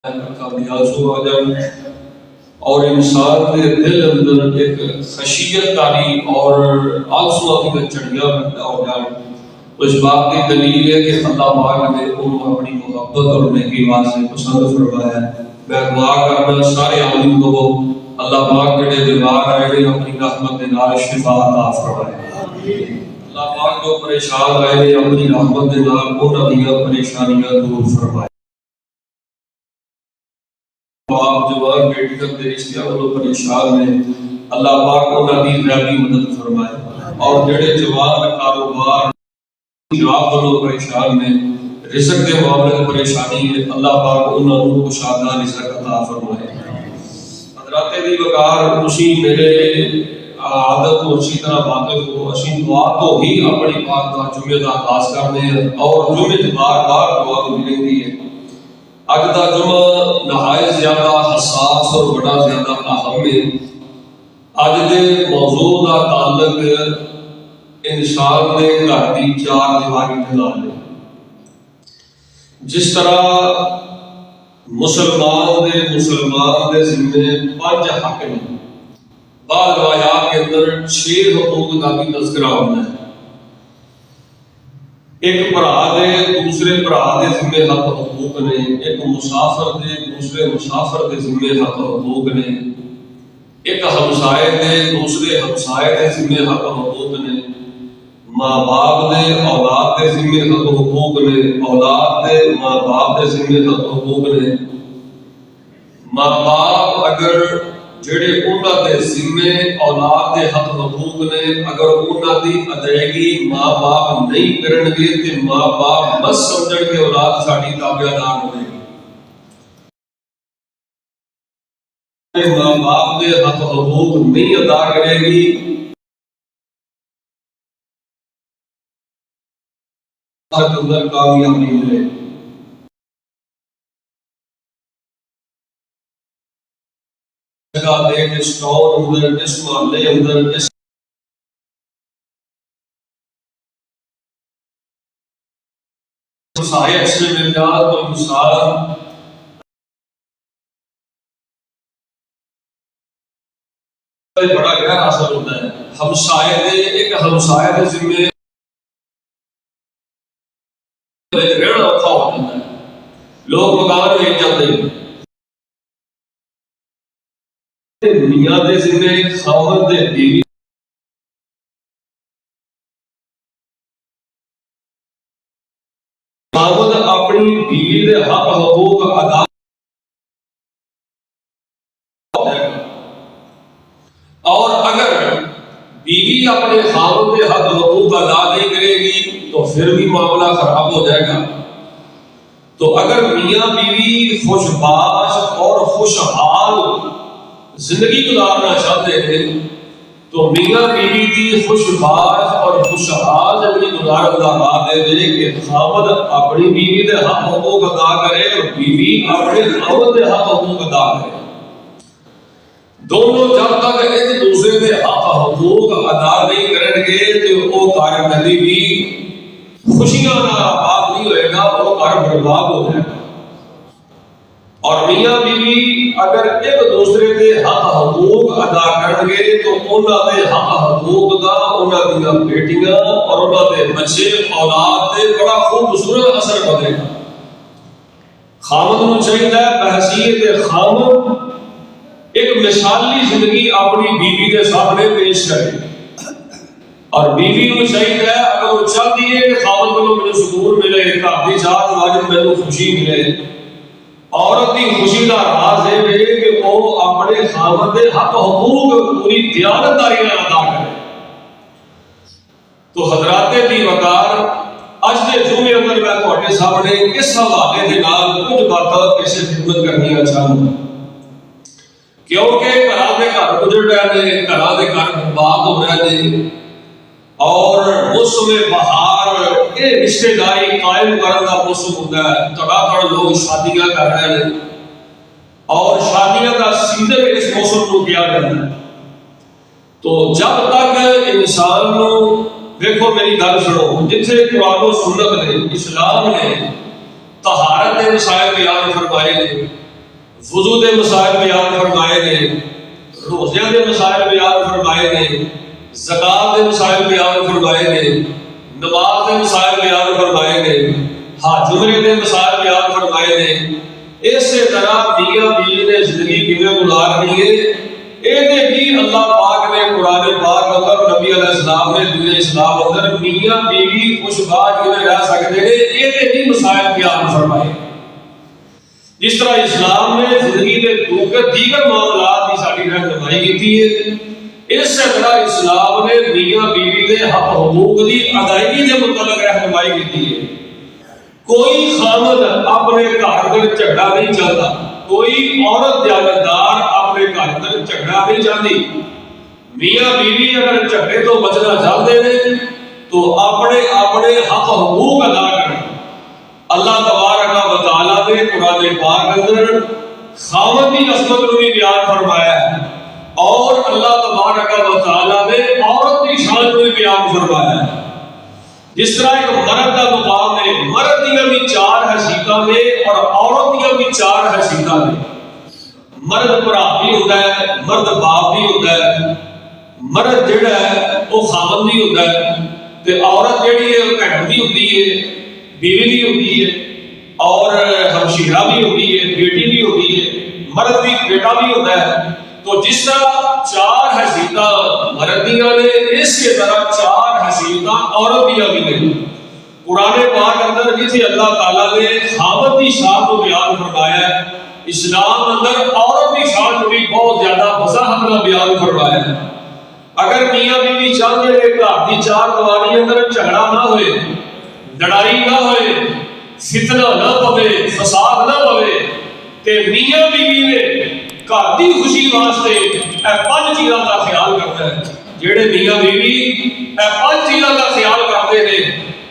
کامیاب ہو جائے اور انسان کے دل اندر ایک خشیت تاری اور آنسو کی چڑیا پیدا ہو جائے. تو اس بات کی دلیل ہے کہ اللہ پاک نے ان کو اپنی محبت اور نیکی واسطے پسند فرمایا ہے. میں دعا کرنا سارے عالم کو اللہ پاک کے بیمار آئے اپنی رحمت کے نال شفا عطا فرمائے. اللہ پاک جو پریشان آئے اپنی رحمت کے نال انہاں دی پریشانیاں دور فرمائے. آپ جوان بیٹیاں کے رشتہ والوں پریشان ہیں اللہ پاک انہاں دی غیبی مدد فرمائے. اور جڑے جوان کاروبار جواب والوں پریشان ہیں رزق کے معاملے میں پریشانی ہے اللہ پاک انہاں کو کشادہ رزق عطا فرمائے. حضرات دی وقار اسی میرے عادت اور اسی طرح واقف ہو اسی دعا تو ہی اپنی پاک دا جمعے دا آغاز کرنے ہیں اور جمعے بار بار دعا ملیں گی ہے. اج دا جمعہ نہایت زیادہ حساس اور بڑا زیادہ اہم ہے. اج دے موضوع دا تعلق انسان دے گھر دی چار دیواری دے نال ہے. جس طرح مسلمان دے ذمے 5 حق ہیں. بعض روایات کے اندر 6 حقوق کا بھی تذکرہ ہوتا ہے. ایک بھرا دے دوسرے بھرا دے ذمے حق حقوق نے, ایک مسافر دے دوسرے مسافر دے ذمے حق حقوق نے, ایک ہمسائے دے دوسرے ہمسائے دے ذمے حق حقوق نے, ماں باپ دے اولاد دے ذمے حق حقوق نے, اولاد دے ماں باپ دے ذمے حق حقوق نے. ماں باپ اگر جڑے انہاں دے ذمے اولاد دے حق حقوق نے اگر انہاں دی ادائیگی ماں باپ نہیں کرن گے تے ماں باپ بس سمجھن کے اولاد ساڈی تابعدار ہوے گی. ماں باپ دے حق حقوق نہیں ادا کرے گی اندر کامیابی ملے. جگہ دے جس ٹاؤن اندر جس محلے اندر جس مسائل سے مل جا تو انسان بڑا گہرا اثر ہوتا ہے. ہمسائے دے ایک ہمسائے دے ذمے رہنا اوکھا ہو جاتا ہے. لوگ مکان بیچ جاتے ہیں. میاں دے ذمے خاوند دے بیوی خاوند اپنی بیوی دے حق حقوق ادا اور اگر بیوی اپنے خاوند دے حق حقوق ادا نہیں کرے گی تو پھر بھی معاملہ خراب ہو جائے گا. تو اگر میاں بیوی خوش باش اور خوشحال زندگی گزارنا چاہتے ہیں تو میاں بیوی کی خوش باش اور خوشحال زندگی گزارن کا راہ دے دے کہ خاوند اپنی بیوی دے حق حقوق ادا کرے اور بیوی اپنے خاوند دے حق حقوق ادا کرے. دونوں جب تک ایک دوسرے دے حق حقوق ادا نہیں کریں گے تو وہ کارکردگی بھی خوشیاں نال آباد نہیں ہوئے گا, وہ کار برباد ہو جائے گا. اور میاں بیوی اگر ایک دوسرے دے حق حقوق ادا کریں گے تو انہاں دے حق حقوق دا انہاں دیاں بیٹیاں اور انہاں دے بچے اولاد دے بڑا خوبصورت اثر پڑے گا. خاوند نوں چاہیے بحیثیت خاوند ایک مثالی زندگی اپنی بیوی کے سامنے پیش کرے اور بیوی نوں چاہیے اگر وہ چاہتی ہے کہ خاوند کو مجھے سکون ملے گھر دی ذات واجب مینوں خوشی ملے. عورت کی خوشی کا راز ہے کہ وہ اپنے خاوند دے حق حقوق پوری دیانتداری نال ادا کرے. تو حضرات دی وقار اج دے جمعے اندر میں تواڈے سامنے اس حوالے دے نال کچھ باتاں پیش خدمت کرنی چاہوں کیونکہ گھراں دے گھر گزر رہے ہیں, گھراں دے گھر برباد ہو رہے ہیں اور موسم بہار یہ رشتہ داری قائم کرنے کا موسم ہوتا ہے. تڑا لوگ شادیاں کر رہے ہیں اور شادیاں کا سیزن اس موسم کو کیا جاتا ہے. تو جب تک انسان کو دیکھو میری گل سنو, جتھے قرآن و سنت نے اسلام نے طہارت کے مسائل بیان فرمائے نے وضو دے مسائل بیان فرمائے نے، روزیاں دے مسائل بیان فرمائے نے، زکات دے مسائل بیان فرمائے نے، نماز دے مسائل بیان فرمائے نے، حج عمرے دے مسائل بیان فرمائے نے۔ اسی طرح میاں بیوی نے زندگی کیویں گزارنی ہے، یہ بھی اللہ پاک نے قرآن پاک اندر، نبی علیہ السلام نے دین اسلام اندر میاں بیوی خوش باز کیویں رہ سکتے ہیں، یہ بھی مسائل بیان فرمائے۔ جس طرح اسلام نے زندگی کے دیگر معاملات کی ساری رہنمائی کی ہے، اس طرح اسلام نے میاں بیوی کے حق حقوق کی ادائیگی کے متعلق رہنمائی کی ہے۔ کوئی خامد اپنے گھر میں جھگڑا نہیں چاہتا، کوئی عورت دیانتدار اپنے گھر میں جھگڑا نہیں چاہتی۔ میاں بیوی اگر جھگڑے تو بچنا چاہتے ہیں تو اپنے حق حقوق ادا کریں۔ اللہ تبارک و تعالیٰ نے قرآن پاک اندر خامد کی عصمت کو بھی بیان فرمایا ہے، اور اللہ تبارک و تعالیٰ نے عورت کی شان کو بھی بیان فرمایا ہے۔ جس طرح ایک مرد کا مقام ہے، مرد دیاں بھی 4 حیثیتاں نے اور عورت دیاں بھی 4 حیثیتاں نے۔ مرد بھرا بھی ہوتا ہے، مرد باپ بھی ہوتا ہے، مرد جڑا ہے وہ خامد بھی ہوتا ہے، تے عورت جڑی ہے وہ بہن بھی ہوتی ہے، بیوی بھی ہوتی ہے، اور ہمشیرہ بھی ہوتی ہے، بیٹی بھی ہوتی ہے، مرد بھی بیٹا بھی ہوتا ہے۔ تو جس طرح 4 حیثیتاں مرد دیاں نے، اس کے طرح 4 حیثیتاں عورت دیاں بھی نے۔ قرآن پاک اندر جسے اللہ تعالیٰ نے خامد کی شان کو بیان فرمایا ہے، اسلام اندر عورت کی شان کو بھی بہت زیادہ وضاحت میں بیان فرمایا ہے۔ اگر میاں بیوی چاہتے ہیں کہ گھر کی 4 دیواری اندر جھگڑا نہ ہوئے، لڑائی نہ ہوئے، فتنہ نہ پوے، فساد نہ پوے، تے میاں بیوی نے گھر کی خوشی واسطے اے 5 چیزاں کا خیال کرتا ہے۔ جڑے میاں بیوی اے 5 چیزاں کا خیال کرتے ہیں،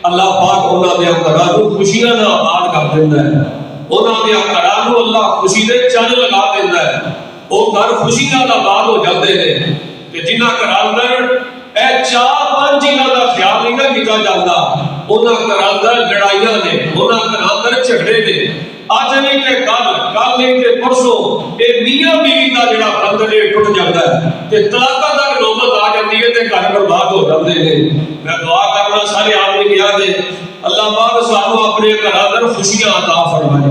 اللہ پاک انہاں دے گھراں نوں خوشیاں نال آباد کر دیندا ہے، انہاں دے گھراں نوں اللہ خوشی دے چن لگا دیندا ہے، وہ گھر خوشی نال آباد ہو جاندے ہیں۔ کہ جنہاں گھراں اندر اے 4-5 چیزاں کا خیال نہیں نہ کیتا جاندا، انہاں گھراں اندر لڑائیاں نے، انہاں گھراں اندر جھگڑے نے، اج نہیں تے کل نہیں تے پرسوں اے میاں بیوی دا جڑا بندھن اے ٹوٹ جاندا ہے تے طلاق تک نوبت آ جاندی ہے تے گھر برباد ہو جاندے نے۔ میں دعا کرنا سارے آدمی کیا دے اللہ پاک سانو اپنے گھراں اندر خوشیاں عطا فرمائے،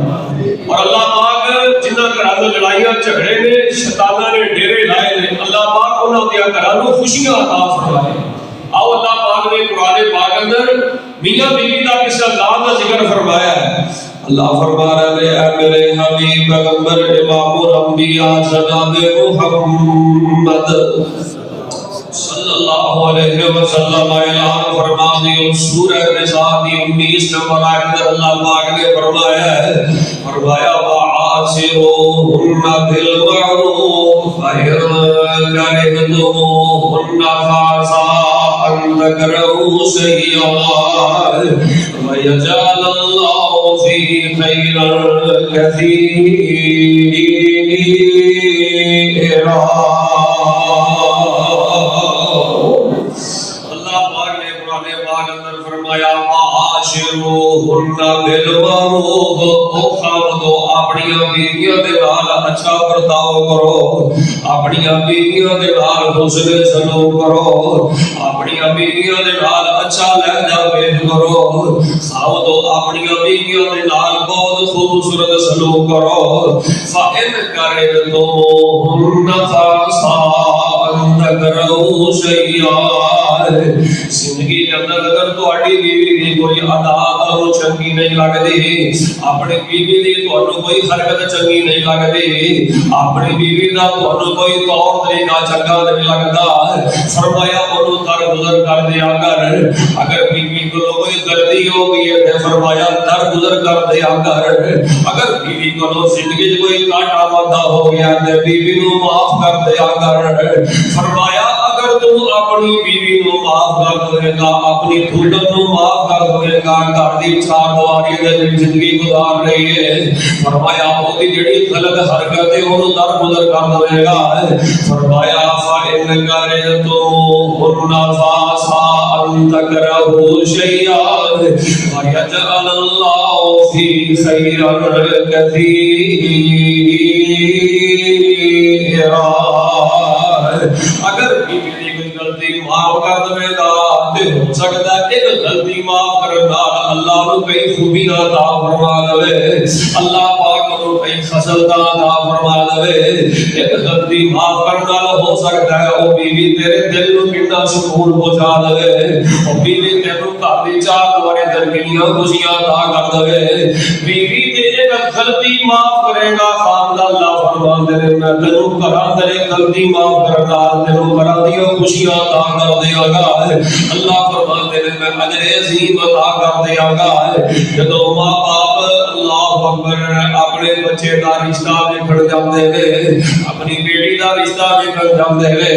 اور اللہ پاک جنہاں گھراں اندر لڑائیاں جھگڑے نے، شیطاناں نے ڈیرے لائے نے، اللہ پاک انہاں دے گھراں نوں خوشیاں عطا فرمائے۔ آؤ اللہ پاک نے قرآن پاک اندر میاں بیوی کا کس انداز کا ذکر فرمایا ہے۔ اللہ فرما رہے ہیں اے میرے حبیب پیغمبر امام الانبیاء جناب محمد صلی اللہ علیہ وسلم اعلان فرما دیو سورہ نساء کی 19 نمبر آیت اللہ پاک نے فرمایا ہے، فرمایا وعاشروہن بالمعروف فإن کرہتموہن فعسى أن تكرهوا شيئا ويجعل الله فيه خيرا كثيرا۔ اللہ پاک نے قرآن پاک اندر فرمایا وعاشروہن بالمعروف، او خاوندو اپنی بیویاں دے نال اچھا برتاؤ کرو، اپنی بیویاں دے نال حسن سلوک کرو، اپنی بیویاں دے نال اچھا لہجہ پیش کرو، خاوندو اپنی بیویاں دے نال بہت خوبصورت سلوک کرو۔ فَإِن كَرِهْتُمُوهُنَّ فَعَسَىٰ أَن تَكْرَهُوا شَيْئًا، زندگی کے اندر اگر تہاڈی بیوی دی کوئی ادا تانوں چنگی نہیں لگدی، اپنی بیوی دی تانوں کوئی حرکت چنگی نہیں لگدی، اپنی بیوی دا تانوں کوئی طور طریقہ چنگا نہیں لگدا، فرمایا انہوں درگزر کر دیا کر۔ اگر بیوی کو کوئی غلطی ہو گئی ہے تے فرمایا درگزر کر دیا کر۔ اگر بیوی کو زندگی کوئی کاٹا وادا ہو گیا تے بیوی نو معاف کر دیا کر۔ فرمایا اگر تو اپنی بیوی نو معاف کر دے گا، اپنی دھولن نو معاف کر دے گا، گھر دی 4 دیواری دے وچ زندگی گزار رہی ہے، فرمایا او دی جڑی غلط حرکت ہے اونوں درگزر کر دے گا۔ فرمایا فَإِن كَرِهْتُمُوهُنَّ فَعَسَىٰ أَن تَكْرَهُوا شَيْئًا وَيَجْعَلَ اللَّهُ فی خیرا کثیرا۔ اگر بیوی دی کوئی غلطی معاف کر دے گا تے ہو سکتا ہے ایک غلطی معاف کرن نال اللہ نو کئی خوبیاں عطا فرما دے، اللہ پاک نو کئی خصلتاں عطا فرما دے۔ ایک غلطی معاف کرن نال ہو سکتا ہے او بیوی تیرے دل نو کتنا سکون پہنچا دے، او بیوی تینوں گھر دی چار دوارے دل کتنی خوشیاں عطا کر دے۔ بیوی تے ایک غلطی معاف کرے گا خاوند اللہ فرماندے نے میں تینوں گھراں دے غلطی معاف کرن نال تینوں گھراں دی خوشیاں عطا کر دیاں گا۔ اللہ فرماندے نے میں اجر عظیم عطا کر دیاں گا۔ جدوں ماں باپ اللہ اکبر اپنے بچے دا رشتہ ویکھن جاندے نے، اپنی بیٹی دا رشتہ ویکھن جاندے نے،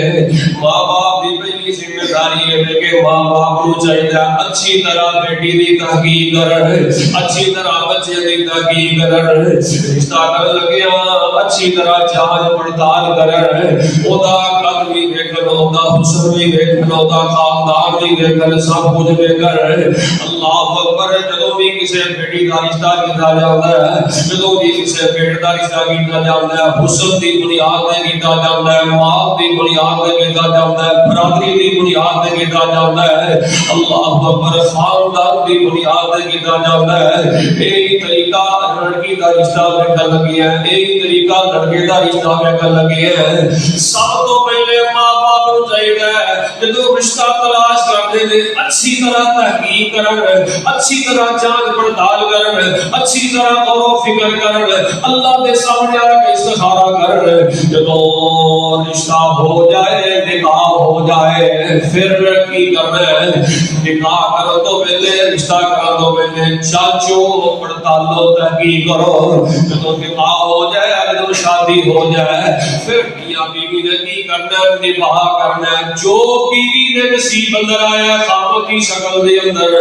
ماں باپ دی پہلی ذمہ داری ہے کہ ماں باپ نو چاہیے اچھی طرح بیٹی دی تحقیق کرن، اچھی طرح بچے دی تحقیق کرن، رشتہ کرن لگیا اچھی طرح جانچ پڑتال کرن، او دا قد بھی ویکھن، او دا حسن بھی ویکھن، او دا خاندان بھی ویکھن، سب کچھ ویکھن۔ اللہ اکبر جدوں بھی کسی بیٹی دا رشتہ کیتا جاندا ہے، جدوں بھی کسی بیٹے دا رشتہ کیتا جاندا ہے، حسن دی بنیاد تے کیتا جاندا ہے، مال دی بنیاد تے کیتا جاندا ہے، برادری دی بنیاد تے کیتا جاندا ہے، اللہ اکبر خاندان دی بنیاد تے کیتا جاندا ہے۔ یہی طریقہ لڑکی دا رشتہ ویکھن لگی ہے، یہی طریقہ لڑکے دا رشتہ ویکھن لگی ہے۔ سب تو پہلے ماں باپ نو چاہیے جدوں رشتہ تلاش کرتے ہیں اچھی طرح تحقیق کرن، اچھی طرح جانچ پڑتال کرن، اچھی طرح غور و فکر کرن، اللہ دے سامنے آ کے استخارہ کرن۔ جدوں رشتہ ہو جائے، نکاح ہو جائے، پھر کی کرنا ہے؟ نکاح کرو تو پہلے، رشتہ کرو تو پہلے چاچو پڑتالو تحقیق کرو۔ جدوں نکاح ہو جائے، جدوں شادی ہو جائے، پھر میاں بیوی نے کی کرنا ہے؟ نباہ کرنا ہے۔ جو بیوی نے نصیب اندر آیا خاوند دی شکل دے اندر،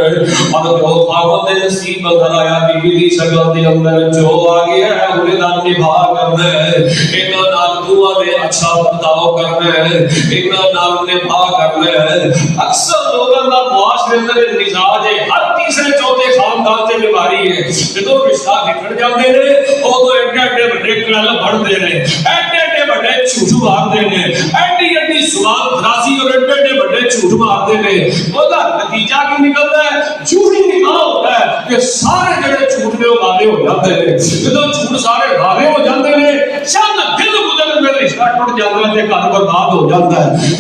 اور جو خاوند دے نصیب اندر آیا بیوی دی شکل دے اندر، جو آ گیا ہے انہیں نال نباہ کرنا ہے، انہاں نال دعا نے اچھا برتاؤ کرنا ہے، انہاں نال نباہ کرنا ہے۔ اکثر لوگاں دا معاشرے اندر مزاج ہے ہر تیسرے چوتھے خاندان سے بیماری ہے، جدوں رشتہ نکل جاندے نے اودوں ایڈے ایڈے بڑے کلل بڑھدے نے، ایڈے ایڈے بڑے جھوٹ مارتے نے، ایڈی ایڈی زبان درازی اور ایڈے ایڈے بڑے جھوٹ مارتے نے۔ ਉਹਦਾ ਨਤੀਜਾ ਕੀ ਨਿਕਲਦਾ ਹੈ؟ ਝੂਠ ਹੀ ਨਿਕਲ ਹੁੰਦਾ ਹੈ ਕਿ ਸਾਰੇ ਜਿਹੜੇ ਝੂਠ ਨੇ ਉਹ ਵਾਲੇ ਹੋ ਜਾਂਦੇ ਨੇ। ਜਦੋਂ ਝੂਠ ਸਾਰੇ ਵਾਲੇ ਹੋ ਜਾਂਦੇ ਨੇ, ਚੰਦ ਦਿਨ ਗੁਜ਼ਰਨ ਦੇ ਰਿਸ਼ਤਾ ਟੁੱਟ ਜਾਂਦਾ ਹੈ ਤੇ ਘਰ ਬਰਬਾਦ ਹੋ ਜਾਂਦਾ ਹੈ।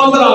15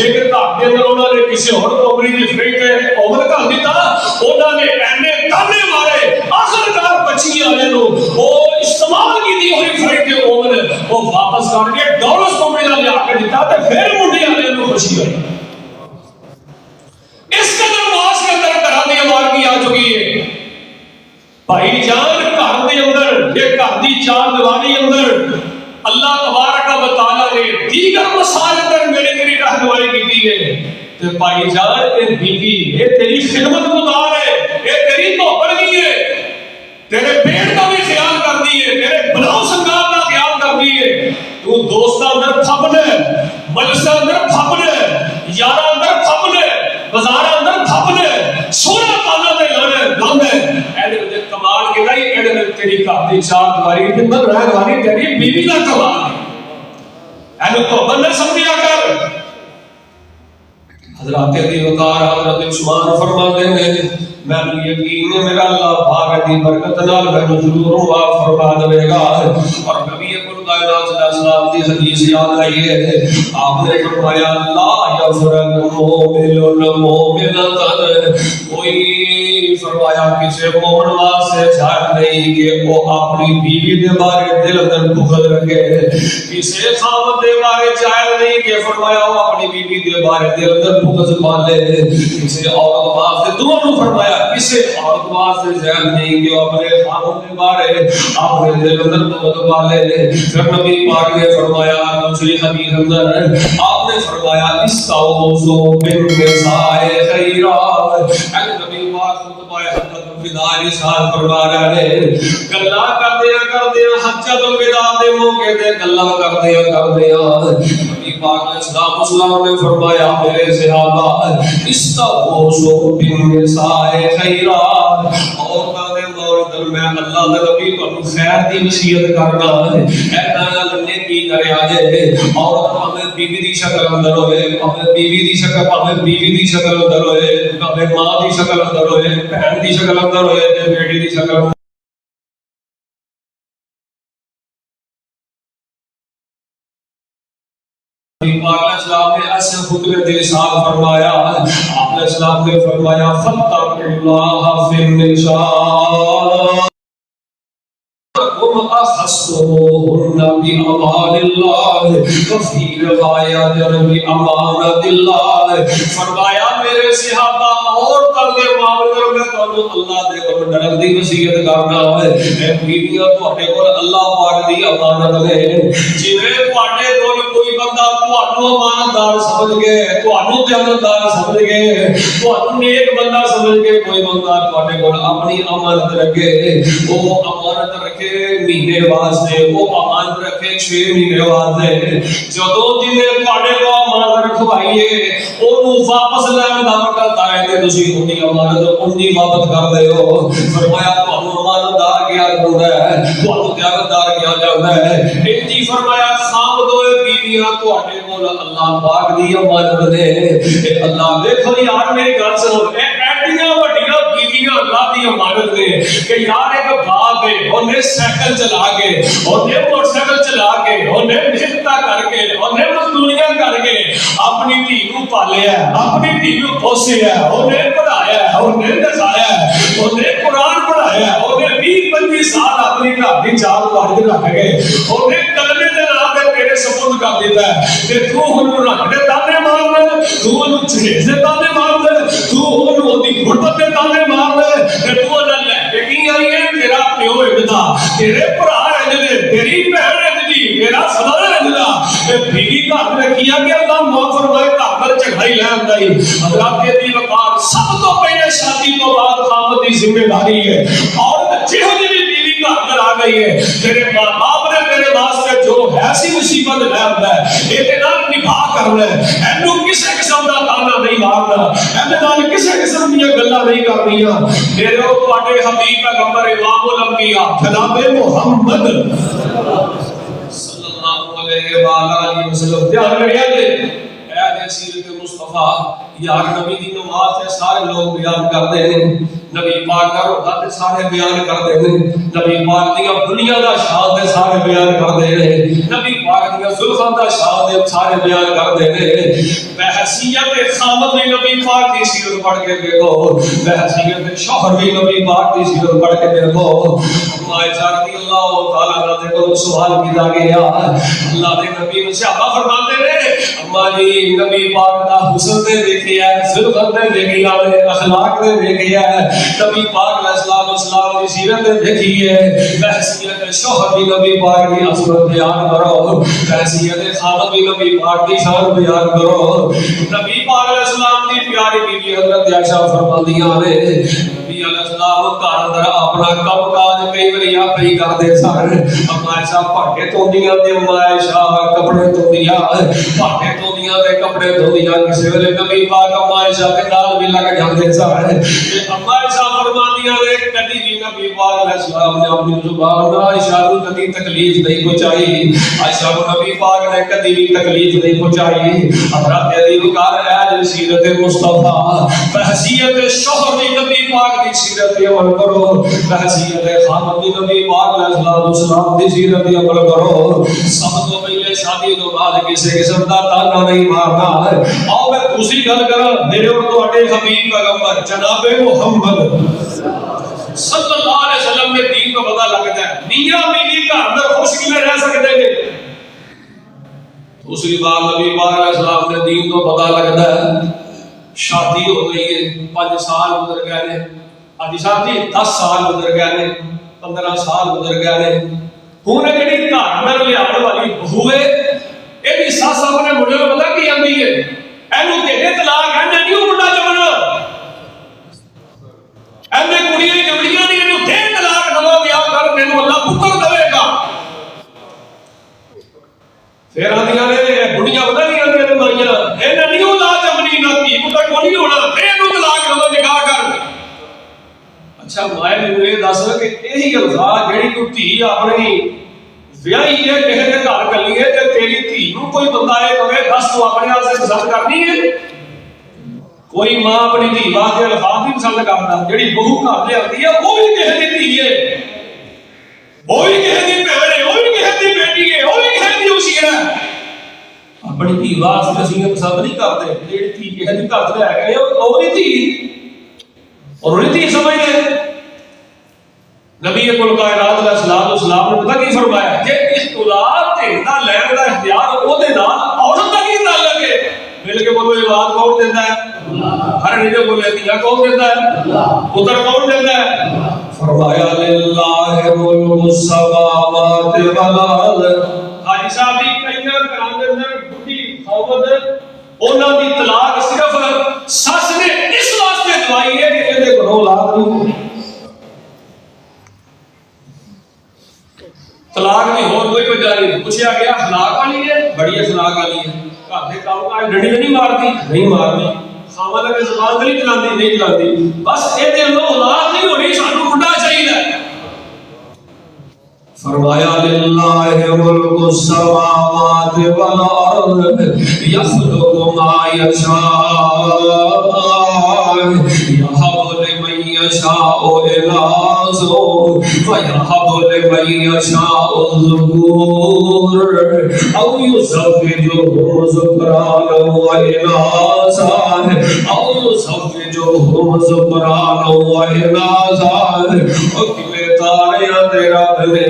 ایک گھر دے اندر انہوں نے کسی اور کومری دی فریج تے اوون کر دیتا انہوں نے اینے تانے مارے آخرکار بچی والے نو وہ استعمال کی ہوئی فریج تے اوون وہ واپس کر کے ڈالرز کومری دا لیا کے دیتا تے پھر منڈی والے نو خوشی ہوئی اس قدر معاش کے اندر گھر دی مارکی آ چکی ہے بھائی جان گھر دے اندر یہ گھر دی چار دیواری اندر اللہ تبارک و تعالی نے دیگر مسائل اندر میری رہنمائی کی ہے تے بھائی جان اے بیوی اے تیری خدمت گزار ہے اے تیری توپڑ نہیں ہے تیرے پیٹ کا بھی خیال کرتی ہے تیرے بلاؤ سنگار کا خیال کرتی ہے تو دوستاں اندر پھپ لے مجلساں اندر پھپ لے یاراں اندر پھپ لے بازاراں اندر پھپ لے سونا پانا دے لانے ایڈے دے کمال کے گئی ایڈے دے تیری گھر دی چار دیواری تے اندر رہن والی تیری بیوی دا کمال اینو تو بندے سمجھیا کر حضرات دی وقار حضرت عثمان فرماتے ہیں میں یقین ہے میرا اللہ پاک دی برکت نال میں ضرور معاف فرما دے گا اور نبی کل کائنات صلی اللہ علیہ وسلم دی حدیث یاد آئی ہے آپ نے فرمایا لا یغفر المؤمن المؤمنۃ کوئی فرمایا کسی مومن واسطے چھاٹ نہیں کہ وہ اپنی بیوی دے بارے دل اندر بغض رکھے کسی خاوند دے بارے جائز نہیں کہ فرمایا وہ اپنی بیوی دے بارے دل اندر بغض پالے کسی عورت واسطے دونوں فرمایا کسی عورت واسطے جائز نہیں کہ وہ اپنے خاوند کے بارے اپنے دل اندر بغض پالے پھر نبی پاک نے فرمایا دوسری حدیث اندر آپ نے فرمایا استعوذوا بالنساء خیرا اے نبی پاک خطبہ حجۃ الوداع ارشاد فرما رہے ہیں گلاں کردے حجۃ الوداع دے موقع تے گلاں کردے نبی پاک علیہ السلام نے فرمایا میرے صحابہ استعوذوا بالنساء خیرا عورتاں دے مورد میں اللہ دے نبی کو خیر دی وصیت کرنا ہے ایسا لنے کی کرے آجے عورت پاویں بیوی دی شکل اندر ہوئے پاویں بیوی دی شکل اندر ہوئے پاویں ماں دی شکل اندر ہوئے بہن دی شکل اندر ہوئے تے بیٹی دی شکل اندر پاک علیہ السلام نے ایسے خطبے دے ارشاد فرمایا آپ علیہ السلام نے فرمایا فاتقوا اللہ فی النساء أخصتموهن بأمان الله وفي رواية بأمانة الله فرمایا میرے صحابہ اور تردے معاملے میں تو اللہ دے کو ڈرن دی وصیت کرنا ہے اے بیویاں تواڈے کول اللہ پاک دی امانت ہے جویں تواڈے کول کوئی بندہ تانوں امانتدار سمجھ کے تانوں دیانتدار سمجھ کے تانوں نیک بندہ سمجھ کے کوئی بندہ تواڈے کول اپنی امانت رکھے وہ امانت رکھے مہینے واسطے وہ امانت رکھے 6 مہینے واسطے جدوں جنے تواڈے کو امانت رکھوائیے اونوں واپس لین دا وقت آئے تے تسی اونی امانت اونی واپس کر دیو فرمایا تانوں امانتدار کیا جاندا ہے تانوں دیانتدار کیا جاندا ہے انجی فرمایا خامدوئے بیویاں تواڈے کول اللہ پاک دی امانت نے اے اللہ دیکھو یار میری گل سنو اے ایڈیاں وڈیاں بیویاں اللہ دی امانت نے کہ یار ایک باپ ہے اونے سائیکل چلا کے اونے موٹر سائیکل چلا کے اونے محنت کر کے اونے مزدوریاں کر کے اپنی دھی نوں پالیا اپنی دھی نوں پوسیا اونے پڑھایا اونے دسایا اونے قرآن پڑھایا اونے 20-25 سال اپنی گھر دی چار دیواری رکھ گئے اونے کلمے دے نام تے تیرے سپرد کر دیتا ہے تے تو اونوں رکھ دے تانے مار دے تو اونوں چڑھے سے تانے مار دے تو اونوں دی غربت تے تانے مار دے تے تو اونوں لے کے کی آئی ہے تیرا پیو اجدا تیرے بھرا اجدے تیری بہن اجدی تیرا فلانا اجدا تے بیوی گھر رکھیا کہ اللہ معاف فرمائے گھر چڑھائی لے آندا ہے حضرات دی وقار سب تو پہلے شادی تو بعد خاوند دی ذمہ داری ہے اور جہو جی بیوی گھر آ گئی ہے تیرے ماں باپ نے تیرے واسطے جو ایسی مصیبت لے آندا ہے اے نال نبھا کرنا ہے اینو کسے قسم دا تانا نہیں مارنا اینے نال کسے قسم دی گلاں نہیں کرنیاں میرے او تواڈے حبیب پیغمبر امام الانبیاء جناب محمد صلی اللہ علیہ وآلہ وسلم دھیان رکھیا جے اے سیرت مصطفی یار نبی دی نماز تے سارے لوگ بیان کرتے ہیں نبی پاک دا روضہ تے سارے بیان کردے نے، نبی پاک دی دنیا دا شان تے سارے بیان کردے نے، نبی پاک دی زلفاں دا شان تے سارے بیان کردے نے۔ بحیثیت خامد بھی نبی پاک دی سیرت پڑھ کے دیکھو، بحیثیت شوہر بھی نبی پاک دی سیرت پڑھ کے دیکھو۔ عائشہ رضی اللہ تعالی عنہ کو سوال کیتا گیا، اللہ دے نبی نے صحابہ فرماتے نے اما جی نبی پاک دا حسن تے دیکھیا ہے، زلفاں تے دیکھیا ہے، اخلاق تے دیکھیا ہے، نبی پاک علیہ السلام دی سیرت تے دیکھی ہے، بحیثیت شوہر بھی نبی پاک دی عظمت بیان کرو، بحیثیت خامد بھی نبی پاک دی شان بیان کرو۔ نبی پاک علیہ السلام دی پیاری بیوی حضرت عائشہ فرماندیاں نے نبی علیہ السلام گھر اندر اپنا کم کاج کئی واری آپ ہی کردے سن، اما عائشہ بھاٹے دھوندیاں تے اما عائشہ کپڑے دھوندیاں، بھاٹے دھوندیاں تے کپڑے دھوندیاں، کسے ویلے نبی پاک اما عائشہ دے نال بھی لگ جاندے سن۔ اما عائشہ فرماندیاں نے کدی بھی نبی پاک علیہ السلام نے اپنی زبان نال عائشہ کو کدی تکلیف نہیں پہنچائی، عائشہ کو نبی پاک نے کدی بھی تکلیف نہیں پہنچائی۔ حضرت علی کار ہے سیرت مصطفیٰ، بحیثیت شوہر دی نبی پاک دی سیرت عمل کرو، بحیثیت خامد دی نبی پاک علیہ السلام دی سیرت عمل کرو۔ سب تو پہلے شادی تو بعد کسی قسم دا تانا نہیں مارنا۔ آؤ میں دوسری گل کراں، میرے اور تواڈے حبیب پیغمبر جناب محمد صلی اللہ علیہ وسلم نے دین کو پتہ لگتا ہے میاں بیوی گھر اندر خوش کیویں رہ سکتے ہیں۔ دوسری بار نبی پاک علیہ السلام نے دین کو پتہ لگتا ہے، شادی ہو گئی ہے، 5 سال گزر گئے نے، حاجی صاحب جی 10 سال گزر گئے نے، 15 سال گزر گئے نے، ہن جڑی گھر اندر لیاون والی بہو ہے اے بھی ساس اپنے منڈے نوں پتہ کی آندی ہے، اینو دے طلاق ہے نہیں او منڈا جمنا، اینے کڑیاں جمڑیاں نہیں، اینو دے طلاق نواں بیاہ کر تینوں اللہ پتر دے گا۔ پھر آدیاں نے بڑھیاں پتہ نہیں آدیاں نے مائیاں اینا نہیں او لا جمنی نہ تھی پتر کو نہیں ہونا، اینو طلاق نواں نکاح کر۔ اچھا مائے نوں اے دس کہ یہی الفاظ جڑی کوئی دھی اپنی ویاہی ہے کہے دے گھر کلی ہے تے تیری دھی نوں کوئی بندہ اے کہے دس تو اپنے واسطے پسند کرنی ہے، کوئی ماں اپنی دھی واسطے الفاظ نہیں پسند کرتا، جڑی بہو گھر لے آندی ہے وہ بھی کہے دی دھی ہے، وہ بھی کہے دی بہن ہے، وہ بھی کہے دی بیٹی ہے، وہ بھی کہے دی اسی ہے، اپنی دھی واسطے اسی پسند نہیں کرتے، جڑی دھی کہے دی گھر لے گئے وہ نہیں دھی اور انہیں تھی سمجھتے۔ نبی کل کائنات علیہ السلام نے پتہ کی فرمایا کہ اختلاط دینا لین دا اختیار او دے نال عورت دا کی تعلق ہے، مل کے بولو اولاد کون دیتا ہے، ہر نیجے بولے دیا کون دیتا ہے، پتر کون دیتا ہے، فرمایا للہ ملک السماوات والارض۔ حاجی صاحب دی کئیاں گھراں دے اندر بڈھی خاوند انہاں دی طلاق صرف سس نے اس واسطے دوائی ہے کہ اے دے گھروں اولاد نہیں، طلاق نہیں ہو کوئی وجہ نہیں۔ پوچھا گیا اخلاق والی ہے، بڑی اخلاق والی ہے، گھر دے کام کاج ڈنڈی نہیں مارتی، نہیں مارتی، خاوند نے زبان تے نہیں چلاندی، نہیں چلاندی، بس اے دے لو اولاد نہیں ہونی، سانو منڈا چاہیے۔ فرمایا للہ ملک السماوات والارض یخلق ما یشاء یہب لمن یشاء اناثا ویہب لمن یشاء الذکور او یزوجہم ذکرانا واناثا او یزوجہم ذکرانا واناثا۔ او کیویں تاریاں تے رب نے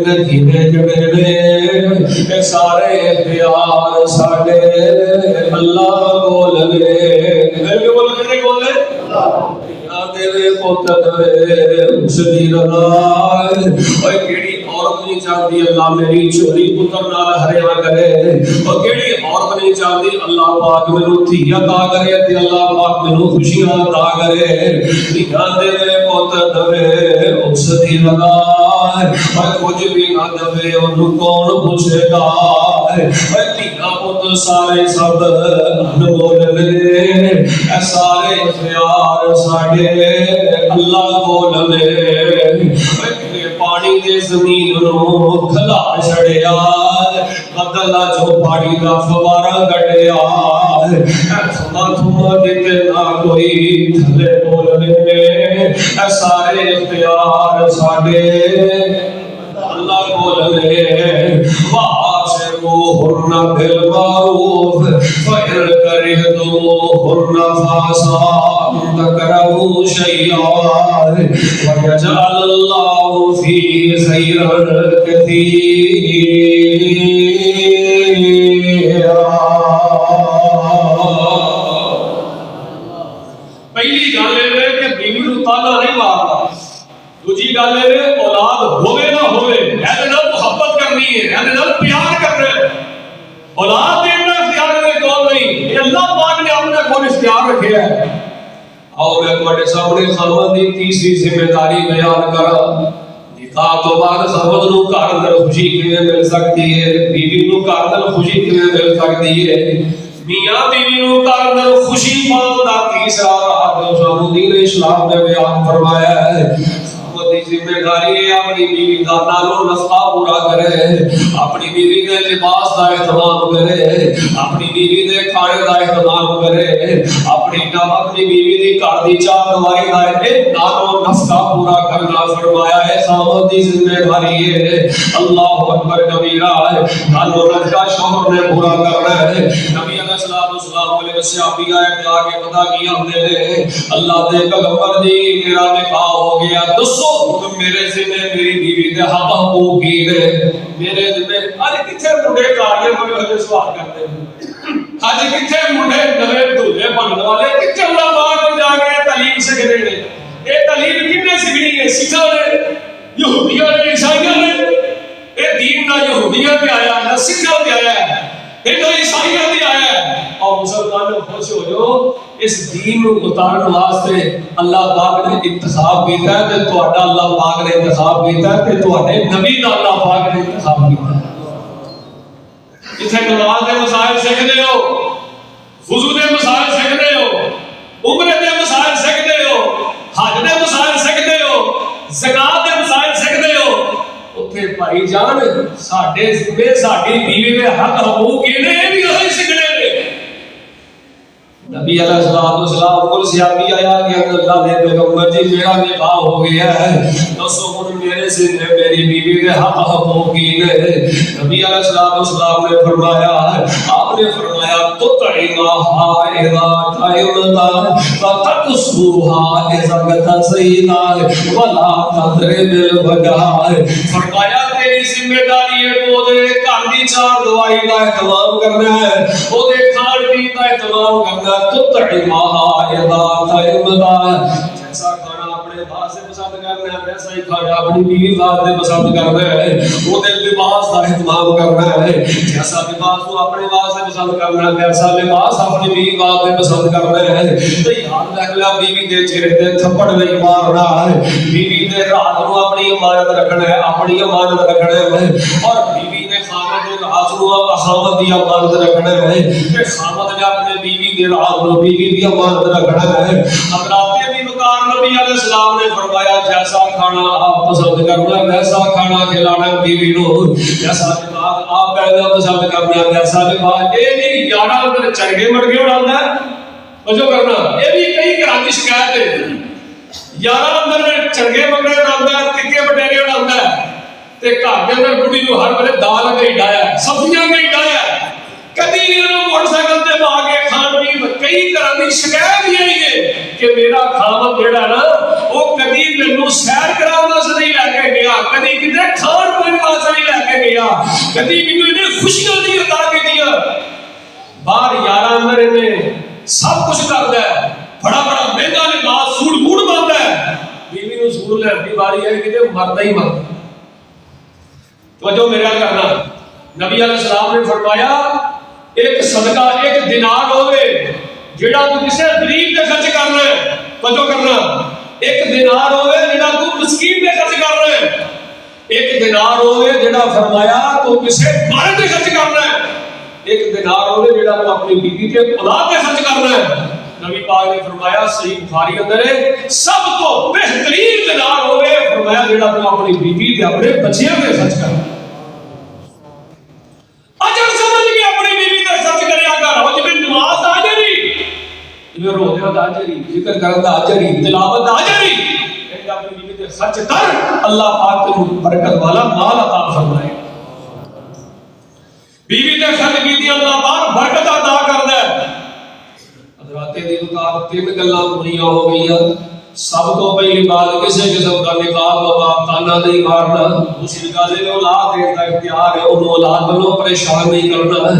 نگینے جڑے نے سارے اختیار ساڈے اللہ کول نے، میرے کول کنے کول نے، تیرے پتر اس دی رضا۔ اوے کیڑی عورت نہیں چاہتی اللہ میری چوری پتر نال ہریا کرے، او کیڑی عورت نہیں چاہتی اللہ پاک مینوں دھی عطا کرے تے اللہ پاک مینوں خوشیاں عطا کرے، دھیاں تیرے پتر دے اس دی رضا۔ اوے کچھ بھی نہ دے اونوں کون پوچھے گا، اوے دھیاں پتر سارے سب انمول نے، اے سارے اختیار ساڈے اللہ کول نے۔ پانی دے زمین نو کھلا چھڑیا، بدل جو پانی دا فوارا کڈیا، تھما تھما دتے نہ کوئی تھلے بولنے، اے سارے اختیار ساڈے اللہ بولے وَعَاشِرُوهُنَّ بِالْمَعْرُوفِ فَإِنْ كَرِهْتُمُوهُنَّ فَعَسَىٰ أَن تَكْرَهُوا شَيْئًا وَيَجْعَلَ اللَّهُ فِيهِ خَيْرًا كَثِيرًا۔ پہلی گل ہے کہ بیوی نو تانا نہیں مارنا، دوسری گل ہے اولاد ہوے نہ ہوے ایدے نال محبت کرنی ہے، ایدے نال پیار کرنا ہے۔ اولاد دینا اختیار میں کون نہیں، یہ اللہ پاک نے اپنے کول اختیار رکھا ہے۔ آؤ میں تمہارے سامنے خاوند دی تیسری ذمہ داری بیان کراں۔ نکاح تو بعد خاوند نو گھر اندر خوشی کیویں مل سکتی ہے، بیوی نو گھر اندر خوشی کیویں مل سکتی ہے، میاں بیوی نو گھر اندر خوشی پاؤں دا تیسرا راہ جو دین اسلام نے بیان فرمایا ہے۔ ذمہ داری ہے اپنی بیوی کا نالوں نفقہ پورا کرے، اپنی بیوی کے لباس کا اہتمام کرے، اپنی بیوی کے کھانے کا اہتمام کرے، اپنی بیوی کی گھر کی چار دیواری کا نالوں نفقہ پورا کرنا فرمایا ہے۔ خاوند کی ذمہ داری ہے، اللہ اکبر کبیرہ ہے، نالوں نفقہ شوہر نے پورا کرنا ہے۔ نبی علیہ السلام علیہ صحابی آئے کہ آگے پتا کیا ہم نے اللہ دے پیغمبر دی میرا نکاح ہو گیا، دسو میرے ذمہ میری بیوی دے حق حقوق کی نے، میرے ذمہ اج کتھے منڈے کاریاں مجھے ہجے سوال کرتے ہیں، اج کتھے منڈے نوے دھولے بننے والے کتھے علماء کو جا کے تعلیم سکھدے نے؟ یہ تعلیم کنے سکھنی ہے؟ سکھاں نے، یہودیاں نے، عیسائیاں نے؟ یہ دین نہ یہودیاں تے آیا نہ سکھاں تے آیا ہے، یہ تو عیسائیاں تے آیا ہے۔ اور مسلمانوں خوش ہو جو اس دین کو اتارن واسطے اللہ پاک نے انتخاب کیتا ہے تے تہاڈا اللہ پاک نے انتخاب کیتا ہے تے تہاڈے نبی دا اللہ پاک نے انتخاب کیتا ہے۔ جتھے نماز دے مسائل سکھدے ہو، وضو دے مسائل سکھدے ہو، عمرے دے مسائل سکھدے ہو، حج دے مسائل سکھدے ہو، زکات دے مسائل سکھدے ہو، اوتھے بھائی جان ساڈے ذمہ ساڈی بیوی دے حق حقوق کینے اے بھی وہی سکھنے نے۔ نبی علیہ السلام کو صحابی آیا کہ اللہ دے پیغمبر جی میرا نکاح ہو گیا ہے، دسو ہن میرے ذمہ میری بیوی دے حق حقوق کی نے؟ نبی علیہ السلام نے فرمایا، آپ نے فرمایا تو تعیمہا اذا تعیمتا فتقصوہا اذا تسینا ولا تضرب الوجہ۔ فرمایا تیری ذمہ داری ہے وہ دے گھر دی چار دیواری کا اہتمام کرنا ہے، وہ دے کھان پین کا اہتمام کرنا ہے۔ تطعمہا اذا تعیمتا، جیسا کھانا اپنے واسطے پسند کرنا ہے ویسا ہی کھانا اپنی بیوی واسطے پسند کرنا ہے، وہ دے لباس کا اہتمام کرنا ہے، جیسا لباس تو اپنے واسطے پسند کرنا ہے ویسا لباس اپنی بیوی واسطے پسند کرنا ہے۔ تو یاد رکھ لیا بیوی دے چہرے تے تھپڑ نہیں مارنا ہے، بیوی دے رات نو اپنی امانت رکھنا ہے، اپنی امانت رکھنا ہے، اور بیوی نے خامد دے رات نو خامد دی امانت رکھنا ہے، کہ خامد نے اپنے بیوی دے رات نو بیوی دی امانت رکھنا ہے۔ حضرات بھی وقار نبی علیہ السلام نے فرمایا جیسا کھانا آپ پسند کرنا ویسا کھانا کھلانا بیوی نو، جیسا لباس آپ پہننا پسند کرنا ویسا لباس۔ یہ نہیں یارا اندر چرگے مرگے اڑانا ہے وجہ کرنا، یہ بھی کئی گھراں دی شکایت ہے، یارا اندر چرگے مرگے اڑانا ہے، ٹکے بٹیرے اڑانا ہے، تے گھر دے اندر بڈھی نو ہر ویلے دال اگے ڈایا ہے، سبزیاں اگے ڈایا ہے، کدی انہوں موٹر سائیکل تے پا کے کھان پین کئی طرح کی شکایت یہی ہے کہ میرا خاوند جڑا نا وہ کدی مینوں سیر کراون واسطے نہیں لے کے گیا، کدی کدے کھان پین واسطے نہیں لے کے گیا، کدی مینوں انہیں خوشیاں نہیں عطا کیتیاں۔ باہر یاراں اندر انہیں سب کچھ کردا ہے، بڑا بڑا مہنگا لباس سوٹ بوٹ پاوندا ہے، بیوی نوں سوٹ لین دی باری آئی کہ مردا ہی مردا۔ توجہ میرے کرنا، نبی علیہ السلام نے فرمایا ایک صدقہ ایک دینار ہوئے جڑا تو کسے غریب دے خرچ کرنا ہے، توجہ کرنا، ایک دینار ہوئے جڑا تو مسکین دے خرچ کرنا ہے، ایک دینار ہوئے جڑا فرمایا تو کسے مال دے خرچ کرنا ہے، ایک دینار ہوئے جڑا تو اپنی بیوی کے اولاد دے خرچ کرنا ہے۔ نبی پاک نے فرمایا صحیح بخاری اندر ہے سب تو بہترین دینار ہوئے فرمایا جڑا تو اپنی بیوی دے اپنے بچیاں دے خرچ کرنا ہے۔ اجر سمجھ کے اپنی بیوی دے خرچ کریا کر، او جے نماز دا اجر ہی، جو روزے دا اجر ہی، ذکر کرن دا اجر ہی، تلاوت دا اجر ہی، تے خرچ کر، اللہ پاک تینوں برکت والا مال عطا فرمائے. بیوی تے خرچ کیتی اللہ پاک برکت عطا کردا ہے. حضرات دی وقار تین گلاں پوریاں ہو گئیاں. سب تو پہلی بات کسی قسم کا نکاح تو باپ تانا نہیں مارنا. دوسری گل ہے اولاد دینے کا اختیار ہے، انہوں اولاد بنو پریشان نہیں کرنا.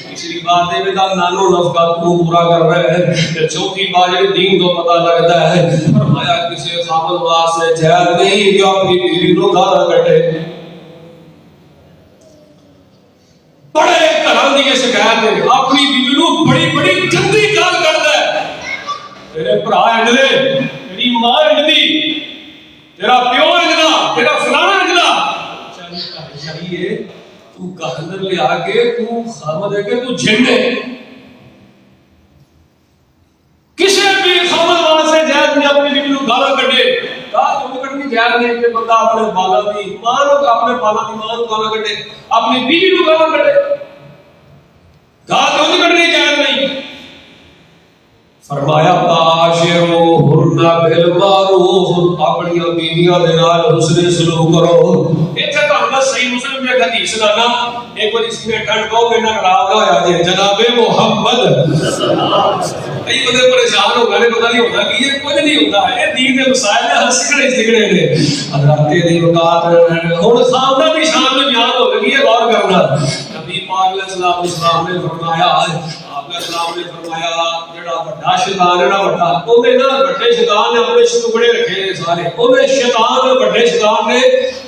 تیسری بات ہے بیٹا نانو نفقہ تو پورا کر رہے ہیں. چوتھی بات ہے دین تو پتہ لگتا ہے. فرمایا کسی خامد واسطے جائز نہیں کہ اپنی بیوی کو گالا کٹے. بڑے طرح دی شکایت ہے اپنی بیوی کو بڑی بڑی گندی گال کردا ہے. تیرے بھرا اجلے، تیری ماں اجلی، تیرا پیو اجلا، تیرا فلانا اجلا. چاہیے تو گاندر لے آ کے تو خامد ہے کہ تو جن ہے. کسی بھی خامد واسطے جائز نہیں اپنی بیوی کو گالا کٹے. گال تو کٹنی جائز نہیں کہ بندہ اپنے بالا دی ماں کو اپنے بالا دی ماں کو گالا کٹے، اپنی بیوی کو گالا کٹے. گال تو کٹنی جائز نہیں. فرمایا باشروہن بالمعروف، اپنی بیویاں دے نال حسن سلوک کرو. ایتھے تہاڈا صحیح مسلم میں حدیث دا نا ایک بار اس میں ٹھنڈ کو میں ناراض ہویا جے جناب محمد کئی بندے پریشان ہو گئے پتہ نہیں ہوتا کہ یہ کچھ نہیں ہوتا ہے. دین دے مسائل ہے سکڑے نے. حضرات دی وقات ہن خامدہ دی شان میں بیان ہو گئی ہے. غور کرنا نبی پاک علیہ السلام نے فرمایا، آپ نے اسلام نے فرمایا جڑا بڑا شیطان ہے نا بڑا اونے نا بڑے شیطان نے اپنے ٹکڑے رکھے نے سارے. اونے شیطان بڑے شیطان نے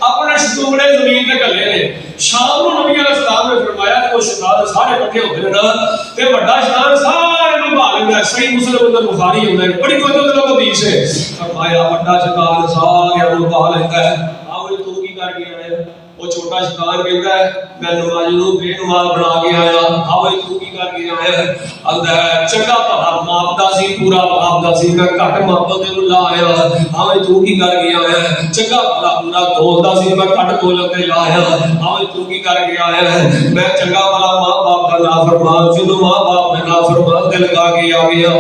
اپنے ٹکڑے زمین تے گھلے نے. شام نو نبی علیہ السلام نے فرمایا کہ وہ شیطان سارے اکٹھے ہوندے نے نا تے بڑا شیطان سارے نوں بھال لیندا ہے. صحیح مسلم اندر بخاری ہوندا ہے بڑی کوئی تو حدیث ہے. فرمایا بڑا شیطان سارے نوں بھال لیندا ہے. آپ نے تو کی کر گیا ہے؟ وہ چھوٹا شیطان کہتا ہے میں نماز نو بے نماز بنا کے آیا. آوے تو کی کر کے آیا ہے؟ آندا ہے چنگا بھلا ماپدا سی، پورا ماپدا سی، میں گھٹ ماپل تے لا آیا. آوے تو کی کر کے آیا ہے؟ چنگا بھلا پورا تولدا سی، میں گھٹ تول تے لا آیا. آوے تو کی کر کے آیا ہے؟ میں چنگا بھلا ماں باپ دا نافرمان سی، تو ماں باپ دا نافرمان تے لگا کے آ گیا.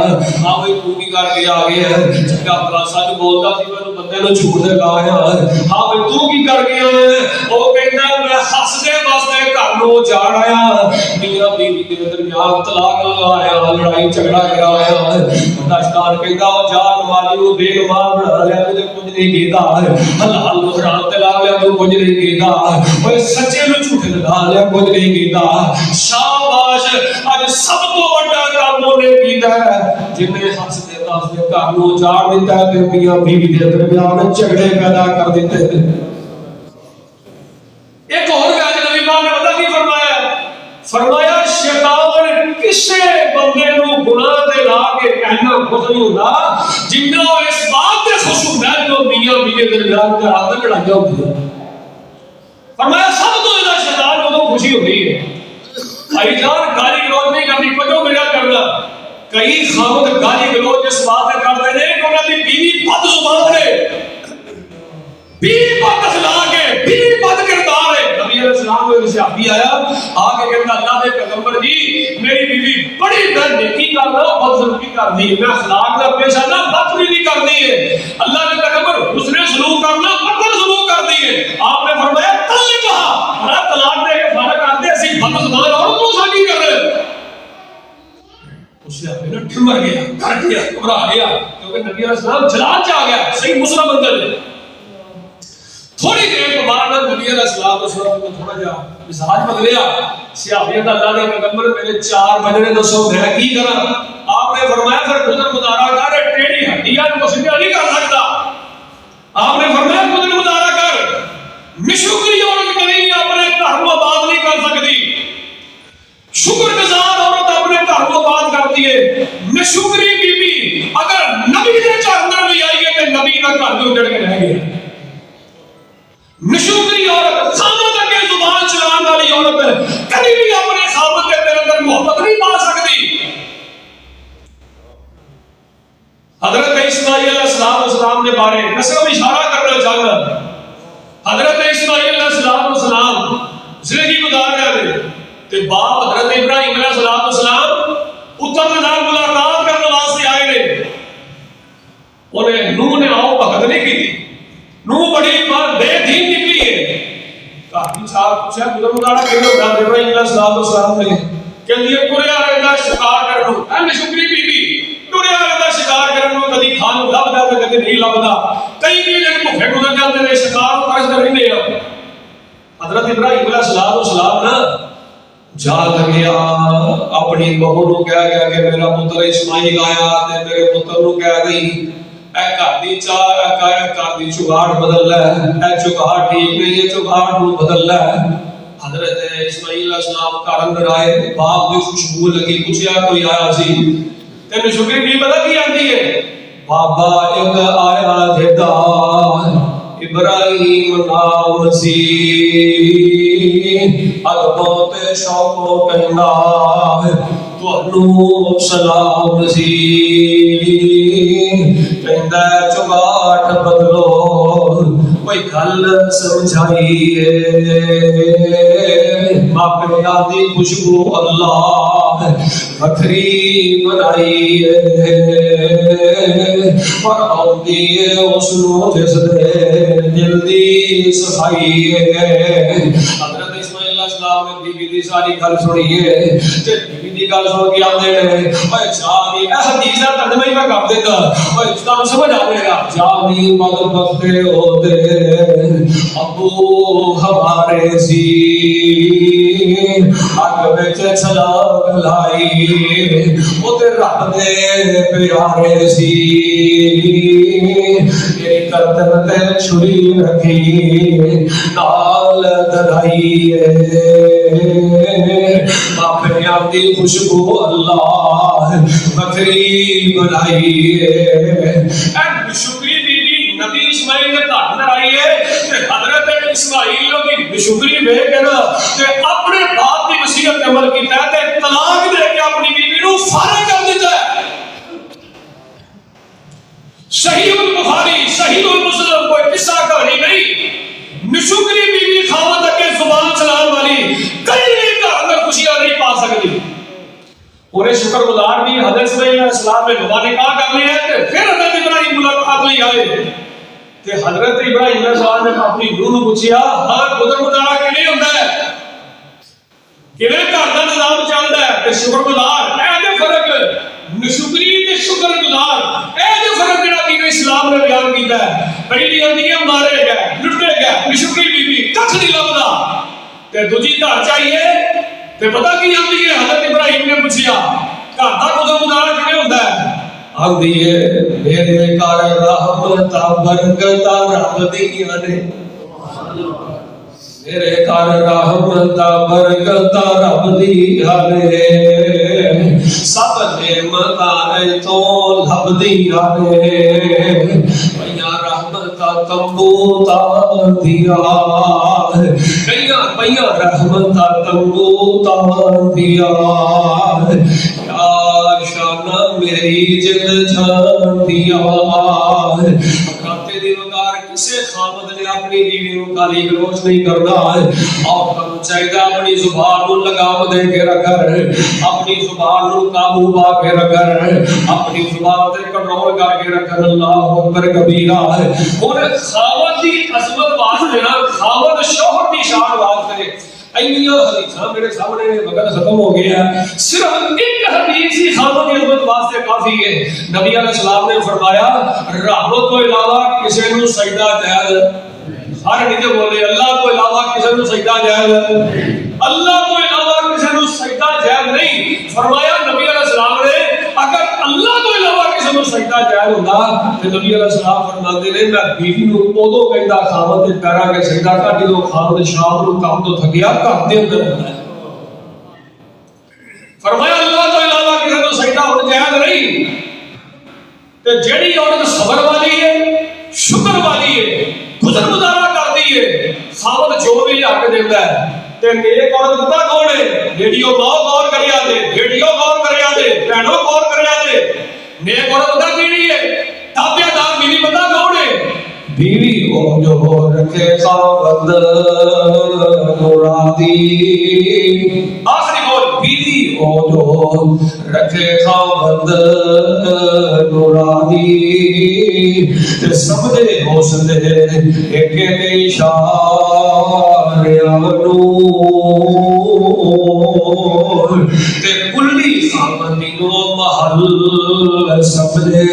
آوے تو کی کر کے آ گیا ہے؟ چنگا بھلا سچ بولدا سی، میں بندے نوں جھوٹ تے لا آیا. آوے تو کی کر کے آیا ہے؟ کہنا میں ہس دے واسطے گھر نو جاڑ آیا، میاں بیوی کے درمیان طلاق لگایا، لڑائی جھگڑا کرایا. بڑا شیطان کہندا او جا نمازی نو بے نماز بنا لیا تو کچھ نہیں کیتا، حلال نو حرام تے لا لیا تو کچھ نہیں کیتا، اوے سچے نو جھوٹے لا لیا کچھ نہیں کیتا. شاباش اج سب تو بڑا کام نے کیتا ہے جن نے ہس دے واسطے گھر نو جاڑ دتا ہے تے میاں بیوی کے درمیان جھگڑے پیدا کر دیتے ہیں. ایک اور گل نبی پاک نے پتہ کی فرمایا؟ فرمایا شیطان کسے بندے نو گناہ تے لا کے کہنا خوش نہیں ہوندا جنہ اس بات تے خوش ہوندا ہے جو میاں بیوی کے درمیان رات لڑائی ہوندی ہے. فرمایا سب تو زیادہ شیطان کو خوشی ہوتی ہے. بھائی جان گالی گلوچ نہیں کرنی، پجو میرا کرنا. کئی خامد گالی گلوچ اس بات تے کرتے ہیں کہ انہاں دی بیوی بد زبان ہے، بیوی بد اخلاق ہے، بیوی بد کردار ہے. نبی علیہ السلام کو صحابی آیا آ کے کہتا اللہ دے پیغمبر جی میری بیوی بڑی بد نیکی کرنا بد سلوکی کرتی ہے، میں اخلاق کا پیش آنا بدتمیزی کرتی ہے. اللہ دے پیغمبر حسن سلوک کرنا بد سلوک کرتی ہے. آپ نے فرمایا تل کہا ہر طلاق دے کے فارغ کرتے اسی بد زبان اور تو ساڈی کر رہے. اس سے اپنے ٹھمر گیا، ڈر گیا، گھبرا گیا کیونکہ نبی علیہ السلام جلال چ آ گیا. صحیح مسلم اندر تھوڑی دیر کے بعد نبی علیہ السلام کو تھوڑا جا مزاج بدلیا. صحابیوں کا اللہ نے پیغمبر میرے 4 بجنے دسو میں کی کرا؟ آپ نے فرمایا پھر گزر گزارا کر، ٹیڑھی ہڈیاں کو سیدھا نہیں کر سکتا. آپ نے فرمایا گزر گزارا کر، مشکری عورت کبھی اپنے گھر کو آباد نہیں کر سکتی. شکر گزار عورت اپنے گھر کو آباد کرتی ہے. مشکری بیوی اگر نبی کے اندر بھی آئی ہے تو نبی کا گھر تو اجڑ کے رہ گیا. نشوکری عورت خامد کے زبان چلان والی عورت کبھی بھی اپنے خامد کے اندر محبت نہیں پا سکتی. حضرت اسماعیل علیہ السلام کے بارے میں صرف اشارہ کرنا چاہتا ہوں. حضرت اسماعیل علیہ السلام زندگی گزار رہے تھے. باپ حضرت ابراہیم علیہ السلام پتر کے نال ملاقات کرنے واسطے آئے نے. انہیں نوح نے آؤ بھگت نہیں کی. نوح ਪੁੱਛਿਆ ਗੁਰਮੁਖਾੜਾ ਕਿਹਨੂੰ ਹੁੰਦਾ ابراہیم علیہ السلام ਨੇ ਕਹਿੰਦੀ ਹੈ ਤੁਰਿਆ ਰਹਿੰਦਾ ਸ਼ਿਕਾਰ ਕਰਨ ਨੂੰ ਐ ਨਸ਼ੁਕਰੀ ਬੀਬੀ ਤੁਰਿਆ ਰਹਿੰਦਾ ਸ਼ਿਕਾਰ ਕਰਨ ਨੂੰ ਕਦੀ ਖਾਣ ਨੂੰ ਲੱਭਦਾ ਤੇ ਕਦੇ ਨਹੀਂ ਲੱਭਦਾ ਕਈ ਦਿਨ ਭੁੱਖੇ ਗੁਜ਼ਰ ਜਾਂਦੇ ਨੇ ਸ਼ਿਕਾਰ ਨੂੰ ਕਰਦੇ ਰਹਿੰਦੇ ਆ حضرت ابراہیم علیہ السلام نا جا گیا اپنی بہو نو کہہ گیا کہ میرا پتر اسماعیل آیا تے میرے پتر نو کہہ گئی اے گھر دی چار گھر دی چگاڑ بدل لے اے چگاڑ ٹھیک نہیں ہے چگاڑ نو بدل لے حضرت اسماعیل علیہ السلام گھر اندر آئے باپ دی خوشبو لگی پوچھیا کوئی آیا سی تے نشکری بھی پتہ کی آندی ہے بابا ایک آیا دیدا ابراہیم نام سی بہت شوق کہنا تھانوں سلام سی کہندا چگاٹ بدلو کوئی گل سمجھائیے ماپیا دی خوشبو اللہ وکھری بنائیے پر آؤندی اس نو جس دے دل دی صفائی حضرت اسماعیل علیہ السلام نے بی بی دی ساری گل سنی ہے تے بی بی دی گل سن کے آندے نے اوے جانی اے حدیث دا ترجمہ ہی میں کر دیندا اوے تانوں سمجھ آوے گا جانی مد بختے ہوتے ابو ہمارے سی اگ وچ چھلاگ لائی او تے رب دے پیارے سی کرتن تے چھری رکھی نال درائی باپیاں دی خوشبو اللہ بکری بنائی شکری بی بی نبی اسماعیل نے گھر اندر آئی ہے حضرت اسماعیل کی شکری بے کے نا اپنے باپ کی وصیت عمل کیتا ہے طلاق دے کے اپنی بیوی نو فارغ کر دیتا ہے صحیح البخاری صحیح المسلم کوئی قصہ کہانی نہیں نشکری بیوی خاوند کے زبان چلان والی کئی گھر اندر خوشیاں نہیں پا سکتی انہیں شکر گزار بھی حضرت اسماعیل علیہ السلام نے نکاح کر لیا ہے پھر حضرت ابراہیم ملاقات لے آئے کہ حضرت ابراہیم علیہ السلام نے اپنی روح کو پوچھا ہاں گزر گزارا کیویں ہوندا ہے کیویں گھر دا نظام چلدا ہے تے شکر گزار اے دے فرق نشکری تے شکر گزار اے دے فرق جڑا کہ اسلام نے بیان کیتا ہے پہلی ہوندی ہے مارے گئے لٹے گئے نشکری بی بی کچھ نہیں لبدا تے دوجی گھر چاہیے تے پتہ کی آندی ہے حضرت ابراہیم نے پوچھیا گھر دا گزر گزارا کیویں ہوندا ہے آندی ہے میرے کار رحمت برکت رب دیاں نے میرے کار رحمت برکت رب دیاں نے سب نعمتاں تو لب دیاں نے پیاں رحمت تمبو تاں دیاں پیاں رحمت تمبو تاں دیاں یا شانہ میری جد جان دیا کاتے دی وقار کسے خامد نے اپنی بیوی کو گالی گلوچ نہیں کرنا آپ کو چاہیے اپنی زبان کو لگام دے کے رکھر اپنی زبان کو قابو پا کے رکھر اپنی زبان تے کنٹرول کر کے رکھر اللہ اکبر کبیرہ اور خامد دی عظمت واسطے نا خامد شوہر دی شان واسطے ایلیاں حدیثاں میرے سامنے وقت ختم ہو گیا صرف ایک حدیث ہی خامد کی عظمت واسطے کافی ہے نبی علیہ السلام نے فرمایا رحمت کو علاوہ کسی نو سجدہ جائز سارے نیچے بولے اللہ کو علاوہ کسی نو سجدہ جائز اللہ کو علاوہ کسی نو سجدہ جائز نہیں فرمایا نبی علیہ السلام نے اگر اللہ کو علاوہ کسی نو سجدہ جائز ہوتا تو نبی علیہ السلام فرماتے نے میں بیوی نو اودوں کہندا خامد دے پیراں کے سجدہ کر جدوں خامد شام نو کام تو تھکیا گھر دے اندر ہوندا ہے فرمایا اللہ کو علاوہ کسی نو سجدہ ہو جائز نہیں تے جیڑی عورت صبر والی ہے شکر والی ہے گزر گزارا کرتی ہے خامد جو بھی حق دیندا ہے تے نیک عورت پتہ کون ہے ویڈیو غور کریا دے ویڈیو غور کریا دے بہنوں غور کریا دے نیک عورت پتہ کیڑی ہے تابع دار بیوی پتہ کون ہے بیوی وہ جو رکھے خاوند نورادی آخری بول بیوی او جو رکھے خاوند نورانی تے سمجھے حسن ایک اشاریاں نور تے کلی خاوندی نو محل سمجھے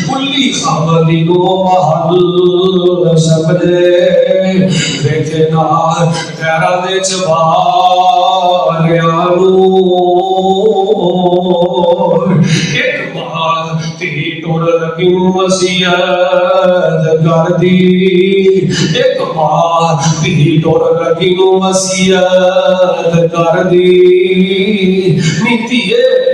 کلی خاوندی نو محل سمجھے دیکھے نا غیرہ دے چواریاں نور ایک ماں تی ٹوڑ لگی وسیعت کر دی ایک ماں تی ٹوڑ لگی وسیعت کر دی نیتی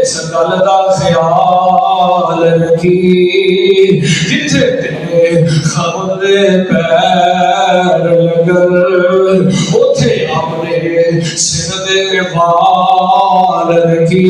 سگل دا خیال رکھی جتھے تیرے خاوند دے پیر لگن اوتھے اپنے سر دے وال رکھی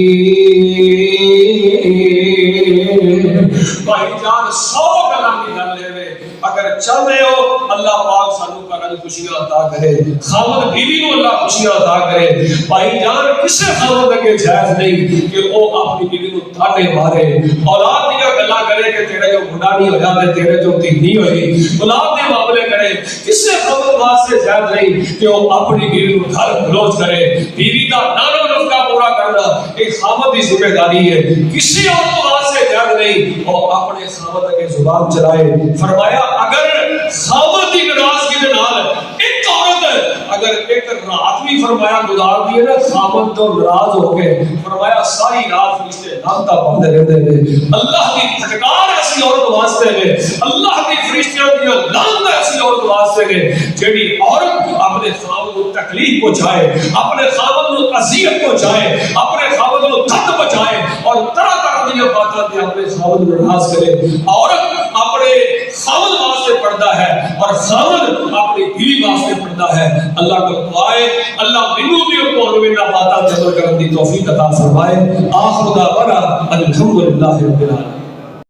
بھائی جان 100 گلاں دی گل لے اگر چل رہے ہو اللہ پاک سانو کرن خوشیاں عطا کرے خاوند بیوی نو اللہ خوشیاں عطا کرے بھائی جان کسے خاوند کے جائز نہیں کہ وہ اپنی بیوی نو تانے مارے اولاد دیا گلاں کرے کہ تیرے جو بڑھا نہیں ہویا تے تیرے جو تی نہیں ہوئی اولاد دے معاملے کرے کسے خاوند واسطے جائز نہیں کہ وہ اپنی بیوی نو گھر گلوچ کرے بیوی دا نانو نفقہ پورا کرنا ایک خاوند کی ذمہ داری ہے کسی اور واسطے جائز نہیں اور اپنے خاوند کے زبان چلائے فرمایا اگر خاوند کی ناراضگی دے نال ایک عورت اگر ایک رات بھی فرمایا گزار دی ہے نا خاوند تو ناراض ہو کے فرمایا ساری رات فرشتے لعنتاں پڑھتے رہتے ہیں اللہ کی پھٹکار ایسی عورت واسطے ہے اللہ کی فرشتیاں دی لعنت ایسی عورت واسطے ہے جڑی عورت اپنے خاوند کو تکلیف پہنچائے اپنے خاوند کو اذیت پہنچائے اپنے خاوند کو درد پہنچائے اور طرح طرح کی باتیں اپنے خاوند کو ناراض کرے عورت اپنے خاوند واسطے پڑھتا ہے اور خاوند اپنی بیوی واسطے پڑھتا ہے اللہ کو دعائے اللہ منو بھی اور کو میں باتاں عمل کرنے کی توفیق عطا فرمائے آخر دعوانا الحمدللہ رب العالمین